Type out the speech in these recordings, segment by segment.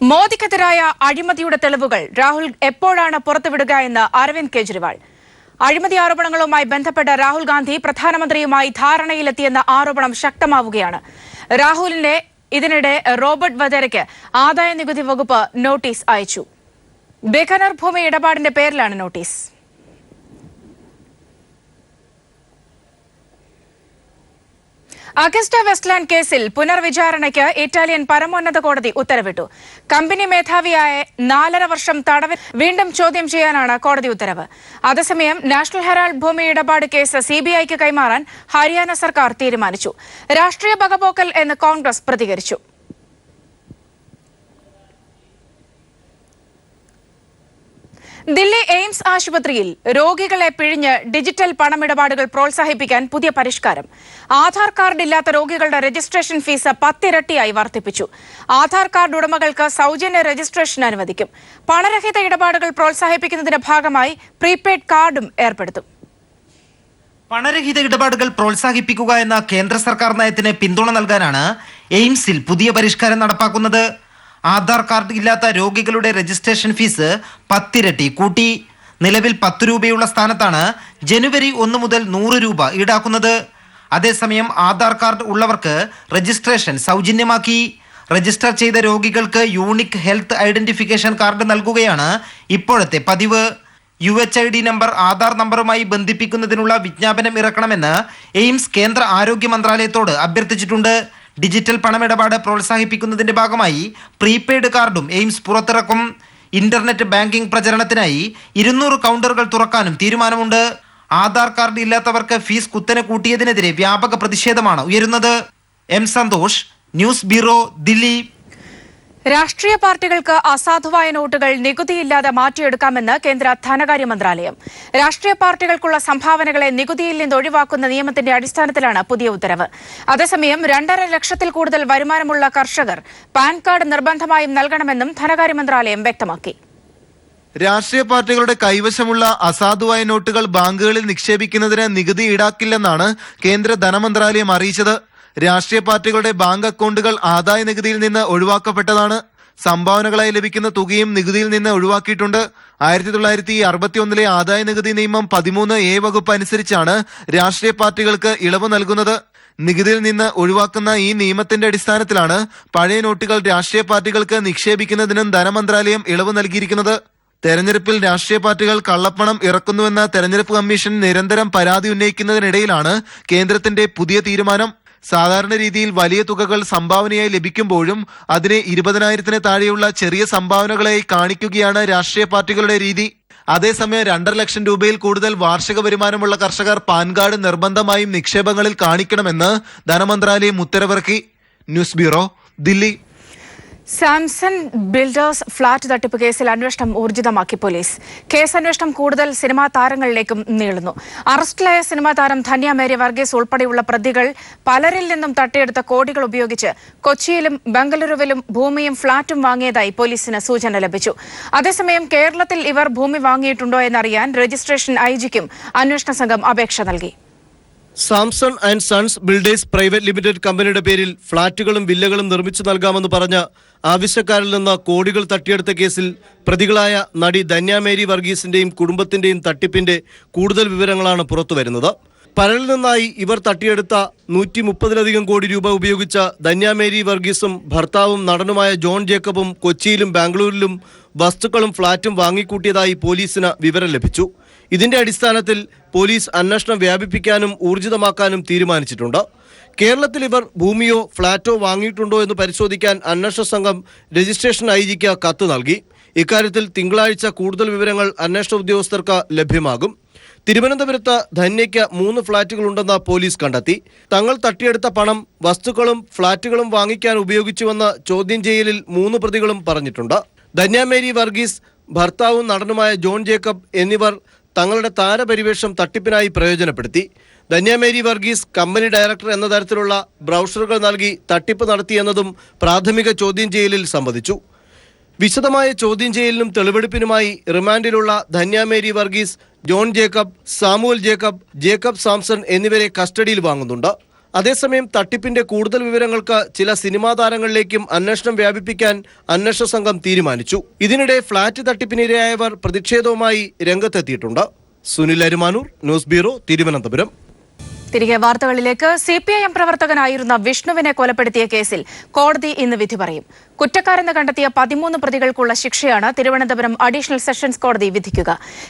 മോദിക്കെതിരായ അഴിമതിയുടെ തെളിവുകൾ രാഹുൽ എപ്പോഴാണ് പുറത്തുവിടുക എന്ന് അരവിന്ദ് കെജ്രിവാൾ. അഴിമതി ആരോപണങ്ങളുമായി ബന്ധപ്പെട്ട് രാഹുൽ ഗാന്ധി പ്രധാനമന്ത്രിയുമായി ധാരണയിലെത്തിയെന്ന ആരോപണം ശക്തമാവുകയാണ്. രാഹുലിന്റെ ഇതിനിടെ റോബർട്ട് വധേരയ്ക്ക് ആദായ നികുതി വകുപ്പ് നോട്ടീസ് അയച്ചു. ബിക്കനർ ഭൂമി ഇടപാടിന്റെ പേരിലാണ് നോട്ടീസ്. അഗസ്റ്റ വെസ്റ്റ്ലാൻഡ് കേസിൽ പുനർവിചാരണയ്ക്ക് ഇറ്റാലിയൻ പരമോന്നത കോടതി ഉത്തരവിട്ടു. കമ്പനി മേധാവിയായ 4.5 വർഷം തടവിൽ വീണ്ടും ചോദ്യം ചെയ്യാനാണ് കോടതി ഉത്തരവ്. അതേസമയം നാഷണൽ ഹെറാൾഡ് ഭൂമി ഇടപാട് കേസ് CBIക്ക് കൈമാറാൻ ഹരിയാന സർക്കാർ തീരുമാനിച്ചു. രാഷ്ട്രീയ പകപോക്കൽ എന്ന് കോൺഗ്രസ് പ്രതികരിച്ചു. ദില്ലി എയിംസ് ആശുപത്രിയിൽ രോഗികളെ പിഴിഞ്ഞ് ഡിജിറ്റൽ പണമിടപാടുകൾ പ്രോത്സാഹിപ്പിക്കാൻ പുതിയ പരിഷ്കാരം. ആധാർ കാർഡ് ഇല്ലാത്ത രോഗികളുടെ രജിസ്ട്രേഷൻ ഫീസ് 10 ഇരട്ടിയായി വർദ്ധിപ്പിച്ചു. ആധാർ കാർഡ് ഉടമകൾക്ക് സൗജന്യ രജിസ്ട്രേഷൻ അനുവദിക്കും. പണരഹിത ഇടപാടുകൾ പ്രോത്സാഹിപ്പിക്കുന്നതിന്റെ ഭാഗമായി പ്രീപെയ്ഡ് കാർഡും ഏർപ്പെടുത്തും. പണരഹിത ഇടപാടുകൾ പ്രോത്സാഹിപ്പിക്കുക എന്ന കേന്ദ്ര സർക്കാർ നയത്തിന് പിന്തുണ നൽകാനാണ് എയിംസിൽ പുതിയ പരിഷ്കാരം നടപ്പാക്കുന്നത്. ആധാർ കാർഡ് ഇല്ലാത്ത രോഗികളുടെ രജിസ്ട്രേഷൻ ഫീസ് 10 ഇരട്ടി കൂട്ടി. നിലവിൽ 10 രൂപയുള്ള സ്ഥാനത്താണ് ജനുവരി 1 മുതൽ 100 രൂപ ഈടാക്കുന്നത്. അതേസമയം ആധാർ കാർഡ് ഉള്ളവർക്ക് രജിസ്ട്രേഷൻ സൗജന്യമാക്കി. രജിസ്റ്റർ ചെയ്ത രോഗികൾക്ക് യൂണിക് ഹെൽത്ത് ഐഡന്റിഫിക്കേഷൻ കാർഡ് നൽകുകയാണ് ഇപ്പോഴത്തെ പതിവ്. UHID നമ്പർ ആധാർ നമ്പറുമായി ബന്ധിപ്പിക്കുന്നതിനുള്ള വിജ്ഞാപനം ഇറക്കണമെന്ന് എയിംസ് കേന്ദ്ര ആരോഗ്യ മന്ത്രാലയത്തോട് അഭ്യർത്ഥിച്ചിട്ടുണ്ട്. ഡിജിറ്റൽ പണമിടപാട് പ്രോത്സാഹിപ്പിക്കുന്നതിന്റെ ഭാഗമായി പ്രീപെയ്ഡ് കാർഡും എയിംസ് പുറത്തിറക്കും. ഇന്റർനെറ്റ് ബാങ്കിംഗ് പ്രചരണത്തിനായി 200 കൗണ്ടറുകൾ തുറക്കാനും തീരുമാനമുണ്ട്. ആധാർ കാർഡ് ഇല്ലാത്തവർക്ക് ഫീസ് കുത്തനെ കൂട്ടിയതിനെതിരെ വ്യാപക പ്രതിഷേധമാണ് ഉയരുന്നത്. M. Santhosh, news bureau, Delhi. രാഷ്ട്രീയ പാർട്ടികൾക്ക് അസാധുവായ നോട്ടുകൾ നികുതിയില്ലാതെ മാറ്റിയെടുക്കാമെന്ന് കേന്ദ്ര ധനകാര്യ മന്ത്രാലയം. രാഷ്ട്രീയ പാർട്ടികൾക്കുള്ള സംഭാവനകളെ നികുതിയിൽ നിന്ന് ഒഴിവാക്കുന്ന നിയമത്തിന്റെ അടിസ്ഥാനത്തിലാണ് പുതിയ ഉത്തരവ്. അതേസമയം 2.5 ലക്ഷത്തിൽ കൂടുതൽ വരുമാനമുള്ള കർഷകർ പാൻ കാർഡ് നിർബന്ധമായും നൽകണമെന്നും ധനകാര്യ മന്ത്രാലയം വ്യക്തമാക്കി. രാഷ്ട്രീയ പാർട്ടികളുടെ കൈവശമുള്ള അസാധുവായ നോട്ടുകൾ ബാങ്കുകളിൽ നിക്ഷേപിക്കുന്നതിന് നികുതി ഈടാക്കില്ലെന്നാണ് കേന്ദ്ര ധനമന്ത്രാലയം അറിയിച്ചത്. രാഷ്ട്രീയ പാർട്ടികളുടെ ബാങ്ക് അക്കൗണ്ടുകൾ ആദായ നികുതിയിൽ നിന്ന് ഒഴിവാക്കപ്പെട്ടതാണ്. സംഭാവനകളായി ലഭിക്കുന്ന തുകയും നികുതിയിൽ നിന്ന് ഒഴിവാക്കിയിട്ടുണ്ട്. 1961 ആദായ നികുതി നിയമം 13A വകുപ്പ് അനുസരിച്ചാണ് രാഷ്ട്രീയ പാർട്ടികൾക്ക് ഇളവ് നൽകുന്നത്. നികുതിയിൽ നിന്ന് ഒഴിവാക്കുന്ന ഈ നിയമത്തിന്റെ അടിസ്ഥാനത്തിലാണ് പഴയ നോട്ടുകൾ രാഷ്ട്രീയ പാർട്ടികൾക്ക് നിക്ഷേപിക്കുന്നതിനും ധനമന്ത്രാലയം ഇളവ് നൽകിയിരിക്കുന്നത്. തെരഞ്ഞെടുപ്പിൽ രാഷ്ട്രീയ പാർട്ടികൾ കള്ളപ്പണം ഇറക്കുന്നുവെന്ന തെരഞ്ഞെടുപ്പ് കമ്മീഷൻ നിരന്തരം പരാതി ഉന്നയിക്കുന്നതിനിടയിലാണ് കേന്ദ്രത്തിന്റെ പുതിയ തീരുമാനം. സാധാരണ രീതിയിൽ വലിയ തുകകൾ സംഭാവനയായി ലഭിക്കുമ്പോഴും അതിനെ 20,000-ന് താഴെയുള്ള ചെറിയ സംഭാവനകളായി കാണിക്കുകയാണ് രാഷ്ട്രീയ പാർട്ടികളുടെ രീതി. അതേസമയം 2.5 ലക്ഷം രൂപയിൽ കൂടുതൽ വാർഷിക വരുമാനമുള്ള കർഷകർ പാൻ കാർഡ് നിർബന്ധമായും നിക്ഷേപങ്ങളിൽ കാണിക്കണമെന്ന് ധനമന്ത്രാലയം ഉത്തരവിറക്കി. News bureau, Delhi. Samson builders flat തട്ടിപ്പ് കേസിൽ അന്വേഷണം ഊർജിതമാക്കി പോലീസ്. കേസന്വേഷണം കൂടുതൽ സിനിമാ താരങ്ങളിലേക്കും നീളുന്നു. അറസ്റ്റിലായ സിനിമാ താരം ധന്യ മേരി വർഗീസ് ഉൾപ്പെടെയുള്ള പ്രതികൾ പലരിൽ നിന്നും തട്ടിയെടുത്ത കോടികൾ ഉപയോഗിച്ച് കൊച്ചിയിലും ബംഗളൂരുവിലും ഭൂമിയും ഫ്ളാറ്റും വാങ്ങിയതായി പോലീസിന് സൂചന ലഭിച്ചു. അതേസമയം കേരളത്തിൽ ഇവർ ഭൂമി വാങ്ങിയിട്ടുണ്ടോ എന്നറിയാൻ രജിസ്ട്രേഷൻ IG-ക്കും അന്വേഷണ സംഘം അപേക്ഷ നൽകി. Samson and sons builders private limited കമ്പനിയുടെ പേരിൽ ഫ്ളാറ്റുകളും വില്ലകളും നിർമ്മിച്ചു നൽകാമെന്ന് പറഞ്ഞ ആവശ്യക്കാരിൽ നിന്ന് കോടികൾ തട്ടിയെടുത്ത കേസിൽ പ്രതികളായ നടി ധന്യ മേരി വർഗീസിന്റെയും കുടുംബത്തിന്റെയും തട്ടിപ്പിന്റെ കൂടുതൽ വിവരങ്ങളാണ് പുറത്തുവരുന്നത്. പലരിൽ നിന്നായി ഇവർ തട്ടിയെടുത്ത 130-ലധികം കോടി രൂപ ഉപയോഗിച്ച ധന്യ മേരി വർഗീസും ഭർത്താവും നടനുമായ ജോൺ ജേക്കബും കൊച്ചിയിലും ബാംഗ്ലൂരിലും വസ്തുക്കളും ഫ്ളാറ്റും വാങ്ങിക്കൂട്ടിയതായി പോലീസിന് വിവരം ലഭിച്ചു. ഇതിന്റെ അടിസ്ഥാനത്തിൽ പോലീസ് അന്വേഷണം വ്യാപിപ്പിക്കാനും ഊർജിതമാക്കാനും തീരുമാനിച്ചിട്ടുണ്ട്. കേരളത്തിൽ ഇവർ ഭൂമിയോ ഫ്ളാറ്റോ വാങ്ങിയിട്ടുണ്ടോ എന്ന് പരിശോധിക്കാൻ അന്വേഷണ സംഘം രജിസ്ട്രേഷൻ IG-ക്ക് കത്ത് നൽകി. ഇക്കാര്യത്തിൽ തിങ്കളാഴ്ച കൂടുതൽ വിവരങ്ങൾ അന്വേഷണ ഉദ്യോഗസ്ഥർക്ക് ലഭ്യമാകും. തിരുവനന്തപുരത്ത് ധന്യയ്ക്ക് 3 ഫ്ളാറ്റുകളുണ്ടെന്ന് പോലീസ് കണ്ടെത്തി. തങ്ങൾ തട്ടിയെടുത്ത പണം വസ്തുക്കളും ഫ്ളാറ്റുകളും വാങ്ങിക്കാൻ ഉപയോഗിച്ചുവെന്ന് ചോദ്യം ചെയ്യലിൽ 3 പ്രതികളും പറഞ്ഞിട്ടുണ്ട്. ധന്യ മേരി വർഗീസ്, ഭർത്താവും നടനുമായ ജോൺ ജേക്കബ് എന്നിവർ തങ്ങളുടെ താരപരിവേഷം തട്ടിപ്പിനായി പ്രയോജനപ്പെടുത്തി. Dhanya Mary Varghese company director എന്ന തരത്തിലുള്ള ബ്രൗഷറുകൾ നൽകി തട്ടിപ്പ് നടത്തിയെന്നതും പ്രാഥമിക ചോദ്യം ചെയ്യലിൽ സമ്മതിച്ചു. വിശദമായ ചോദ്യം ചെയ്യലിനും തെളിവെടുപ്പിനുമായി റിമാൻഡിലുള്ള Dhanya Mary Varghese, John Jacob, Samuel Jacob, Jacob Samson എന്നിവരെ കസ്റ്റഡിയിൽ വാങ്ങുന്നുണ്ട്. അതേസമയം തട്ടിപ്പിന്റെ കൂടുതൽ വിവരങ്ങൾക്ക് ചില സിനിമാ താരങ്ങളിലേക്കും അന്വേഷണം വ്യാപിപ്പിക്കാൻ അന്വേഷണ സംഘം തീരുമാനിച്ചു. ഇതിനിടെ ഫ്ളാറ്റ് തട്ടിപ്പിനിരയായവർ പ്രതിഷേധവുമായി രംഗത്തെത്തിയിട്ടുണ്ട്. Sunil Arumanoor, news bureau, Thiruvananthapuram. തിരികെ വാർത്തകളിലേക്ക്. CPIM പ്രവർത്തകനായിരുന്ന വിഷ്ണുവിനെ കൊലപ്പെടുത്തിയ കേസിൽ കോടതി ഇന്ന് വിധി പറയും. കുറ്റക്കാരെന്ന് കണ്ടെത്തിയ 13 പ്രതികൾക്കുള്ള ശിക്ഷയാണ് തിരുവനന്തപുരം അഡീഷണൽ സെഷൻസ് കോടതി വിധിക്കുക.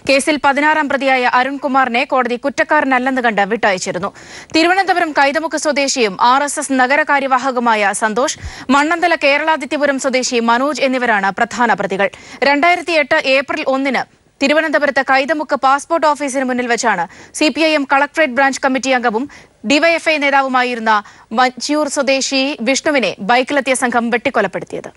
കേസിൽ 16-ാം പ്രതിയായ അരുൺകുമാറിനെ കോടതി കുറ്റക്കാരനല്ലെന്ന് കണ്ട് വിട്ടയച്ചിരുന്നു. തിരുവനന്തപുരം കൈതമുക്ക് സ്വദേശിയും RSS നഗരകാര്യവാഹകമായ സന്തോഷ്, മണ്ണന്തല കേരളാദിത്യപുരം സ്വദേശി മനോജ് എന്നിവരാണ് പ്രധാന പ്രതികൾ. 2008 ഏപ്രിൽ 1-ന് തിരുവനന്തപുരത്ത് കൈതമുക്ക് പാസ്പോർട്ട് ഓഫീസിന് മുന്നിൽ വെച്ചാണ് CPIM കളക്ടറേറ്റ് ബ്രാഞ്ച് കമ്മിറ്റി അംഗവും DYFI നേതാവുമായിരുന്ന വഞ്ചിയൂർ സ്വദേശി വിഷ്ണുവിനെ ബൈക്കിലെത്തിയ സംഘം വെട്ടിക്കൊലപ്പെടുത്തിയത്.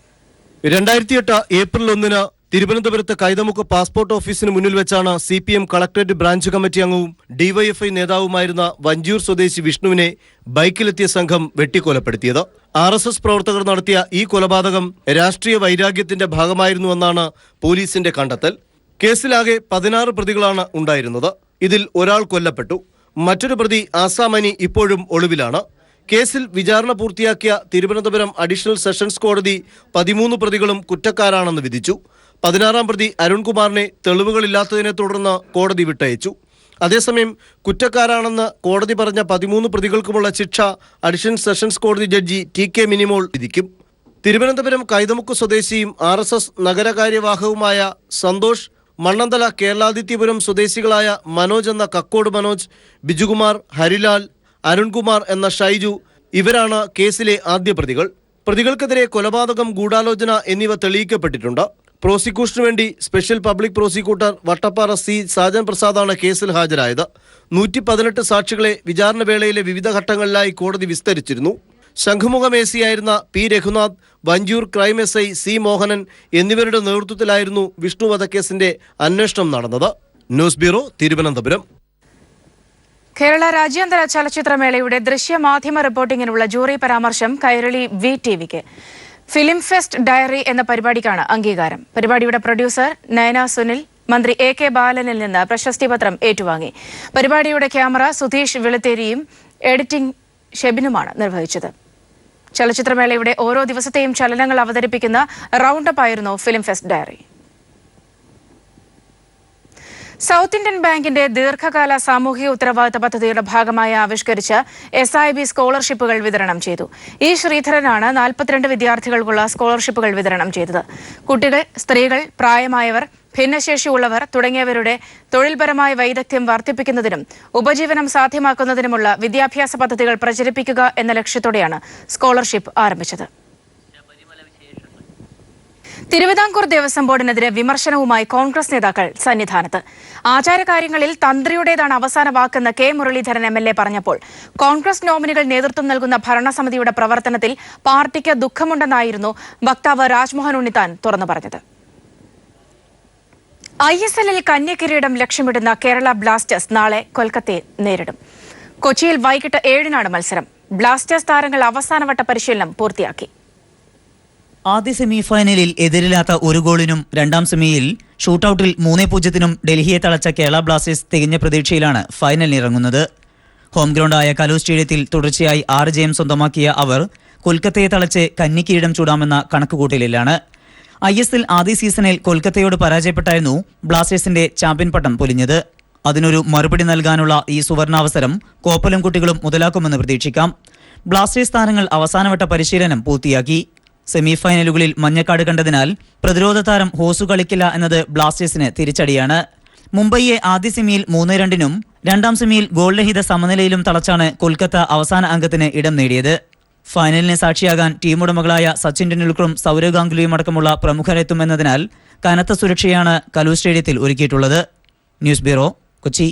2008 ഏപ്രിൽ 1-ന് തിരുവനന്തപുരത്ത് കൈതമുക്ക് പാസ്പോർട്ട് ഓഫീസിന് മുന്നിൽ വെച്ചാണ് CPM കളക്ടറേറ്റ് ബ്രാഞ്ച് കമ്മിറ്റി അംഗവും DYFI നേതാവുമായിരുന്ന വഞ്ചിയൂർ സ്വദേശി വിഷ്ണുവിനെ ബൈക്കിലെത്തിയ സംഘം വെട്ടിക്കൊലപ്പെടുത്തിയത്. RSS പ്രവർത്തകർ നടത്തിയ ഈ കൊലപാതകം രാഷ്ട്രീയ വൈരാഗ്യത്തിന്റെ ഭാഗമായിരുന്നുവെന്നാണ് പോലീസിന്റെ കണ്ടെത്തൽ. കേസിലാകെ 16 പ്രതികളാണ് ഉണ്ടായിരുന്നത്. ഇതിൽ ഒരാൾ കൊല്ലപ്പെട്ടു. മറ്റൊരു പ്രതി ആസാമനി ഇപ്പോഴും ഒളിവിലാണ്. കേസിൽ വിചാരണ പൂർത്തിയാക്കിയ തിരുവനന്തപുരം അഡീഷണൽ സെഷൻസ് കോടതി 13 പ്രതികളും കുറ്റക്കാരാണെന്ന് വിധിച്ചു. 16-ാം പ്രതി അരുൺകുമാറിനെ തെളിവുകളില്ലാത്തതിനെ തുടർന്ന് കോടതി വിട്ടയച്ചു. അതേസമയം കുറ്റക്കാരാണെന്ന് കോടതി പറഞ്ഞ 13 പ്രതികൾക്കുമുള്ള ശിക്ഷ അഡീഷണൽ സെഷൻസ് കോടതി ജഡ്ജി TK മിനിമോൾ വിധിക്കും. തിരുവനന്തപുരം കൈതമുക്ക് സ്വദേശിയും RSS നഗരകാര്യവാഹവുമായ സന്തോഷ്, മണ്ണന്തല കേരളാദിത്യപുരം സ്വദേശികളായ മനോജ് എന്ന കക്കോട് മനോജ്, ബിജുകുമാർ, ഹരിലാൽ, അരുൺകുമാർ എന്ന ഷൈജു ഇവരാണ് കേസിലെ ആദ്യ പ്രതികൾ. പ്രതികൾക്കെതിരെ കൊലപാതകം, ഗൂഢാലോചന എന്നിവ തെളിയിക്കപ്പെട്ടിട്ടുണ്ട്. പ്രോസിക്യൂഷനു വേണ്ടി special public prosecutor Vattappara Sajan പ്രസാദാണ് കേസിൽ ഹാജരായത്. 118 സാക്ഷികളെ വിചാരണ വേളയിലെ വിവിധ ഘട്ടങ്ങളിലായി കോടതി വിസ്തരിച്ചിരുന്നു. ശംഖുമുഖം ACയായിരുന്ന P Raghunath, Vanchiyoor crime SI C Mohanan എന്നിവരുടെ നേതൃത്വത്തിലായിരുന്നു വിഷ്ണു വധക്കേസിന്റെ അന്വേഷണം നടന്നത്. News bureau, Thiruvananthapuram. കേരള രാജ്യാന്തര ചലച്ചിത്രമേളയുടെ ദൃശ്യമാധ്യമ റിപ്പോർട്ടിങ്ങിനുള്ള ജൂറി പരാമർശം കൈരളി VTVക്ക്. ഫിലിം ഫെസ്റ്റ് ഡയറി എന്ന പരിപാടിക്കാണ് അംഗീകാരം. പരിപാടിയുടെ പ്രൊഡ്യൂസർ നയന സുനിൽ മന്ത്രി AK ബാലനിൽ നിന്ന് പ്രശസ്തിപത്രം ഏറ്റുവാങ്ങി. പരിപാടിയുടെ ക്യാമറ സുധീഷ് വെളുത്തേരിയും എഡിറ്റിംഗ് ഷെബിനുമാണ് നിർവഹിച്ചത്. ചലച്ചിത്രമേളയുടെ ഓരോ ദിവസത്തെയും ചലനങ്ങൾ അവതരിപ്പിക്കുന്ന റൗണ്ടപ്പ് ആയിരുന്നു film fest diary. South Indian ബാങ്കിന്റെ ദീർഘകാല സാമൂഹിക ഉത്തരവാദിത്ത പദ്ധതിയുടെ ഭാഗമായി ആവിഷ്കരിച്ച SIB സ്കോളർഷിപ്പുകൾ വിതരണം ചെയ്തു. E ശ്രീധരനാണ് 42 വിദ്യാർത്ഥികൾക്കുള്ള സ്കോളർഷിപ്പുകൾ വിതരണം ചെയ്തത്. കുട്ടികൾ, സ്ത്രീകൾ, പ്രായമായവർ, ഭിന്നശേഷിയുള്ളവർ തുടങ്ങിയവരുടെ തൊഴിൽപരമായ വൈദഗ്ധ്യം വർദ്ധിപ്പിക്കുന്നതിനും ഉപജീവനം സാധ്യമാക്കുന്നതിനുമുള്ള വിദ്യാഭ്യാസ പദ്ധതികൾ പ്രചരിപ്പിക്കുക എന്ന ലക്ഷ്യത്തോടെയാണ് സ്കോളർഷിപ്പ് ആരംഭിച്ചത്. തിരുവിതാംകൂർ ദേവസ്വം ബോർഡിനെതിരെ വിമർശനവുമായി കോൺഗ്രസ് നേതാക്കൾ സന്നിധാനത്ത്. ആചാരകാര്യങ്ങളിൽ തന്ത്രിയുടേതാണ് അവസാന വാക്കെന്ന് K മുരളീധരൻ MLA പറഞ്ഞപ്പോൾ കോൺഗ്രസ് നോമിനികൾ നേതൃത്വം നൽകുന്ന ഭരണസമിതിയുടെ പ്രവർത്തനത്തിൽ പാർട്ടിക്ക് ദുഃഖമുണ്ടെന്നായിരുന്നു വക്താവ് രാജ്മോഹൻ ഉണ്ണിത്താൻ തുറന്നു പറഞ്ഞത്. ISLൽ കന്യകിരീടം ലക്ഷ്യമിടുന്ന കേരള ബ്ലാസ്റ്റേഴ്സ് നാളെ കൊൽക്കത്തയെ നേരിടും. കൊച്ചിയിൽ വൈകിട്ട് 7-നാണ് മത്സരം. ബ്ലാസ്റ്റേഴ്സ് താരങ്ങൾ അവസാനവട്ട പരിശീലനം പൂർത്തിയാക്കി. ആദ്യ സെമി ഫൈനലിൽ എതിരില്ലാത്ത ഒരു ഗോളിനും രണ്ടാം സെമിയിൽ ഷൂട്ടൌട്ടിൽ 3-0 ഡൽഹിയെ തളച്ച കേരള ബ്ലാസ്റ്റേഴ്സ് തികഞ്ഞ പ്രതീക്ഷയിലാണ് ഫൈനലിനിറങ്ങുന്നത്. ഹോം ഗ്രൗണ്ടായ കലൂ സ്റ്റേഡിയത്തിൽ തുടർച്ചയായി 6 ജയം സ്വന്തമാക്കിയ അവർ കൊൽക്കത്തയെ തളച്ച് കന്നിക്കിരീടം ചൂടാമെന്ന കണക്കുകൂട്ടലിലാണ്. ISL ആദ്യ സീസണിൽ കൊൽക്കത്തയോട് പരാജയപ്പെട്ടായിരുന്നു ബ്ലാസ്റ്റേഴ്സിന്റെ ചാമ്പ്യൻ പട്ടം പൊലിഞ്ഞത്. അതിനൊരു മറുപടി നൽകാനുള്ള ഈ സുവർണാവസരം കോപ്പലും കുട്ടികളും മുതലാക്കുമെന്ന് പ്രതീക്ഷിക്കാം. ബ്ലാസ്റ്റേഴ്സ് താരങ്ങൾ അവസാനവട്ട പരിശീലനം പൂർത്തിയാക്കി. സെമി ഫൈനലുകളിൽ മഞ്ഞക്കാട് കണ്ടതിനാൽ പ്രതിരോധ താരം ഹോസു കളിക്കില്ല എന്നത് ബ്ലാസ്റ്റേഴ്സിന് തിരിച്ചടിയാണ്. മുംബൈയെ ആദ്യ സെമിയിൽ 3-2 രണ്ടാം സെമിയിൽ ഗോൾരഹിത സമനിലയിലും തളച്ചാണ് കൊൽക്കത്ത അവസാന അംഗത്തിന് ഇടം നേടിയത്. ഫൈനലിന് സാക്ഷിയാകാൻ ടീമുടമകളായ സച്ചിൻ ടെണ്ടുൽക്കറും സൗരവ് ഗാംഗുലിയും അടക്കമുള്ള പ്രമുഖരെത്തുമെന്നതിനാൽ കനത്ത സുരക്ഷയാണ് കലൂ സ്റ്റേഡിയത്തിൽ ഒരുക്കിയിട്ടുള്ളത്. News bureau, Kochi.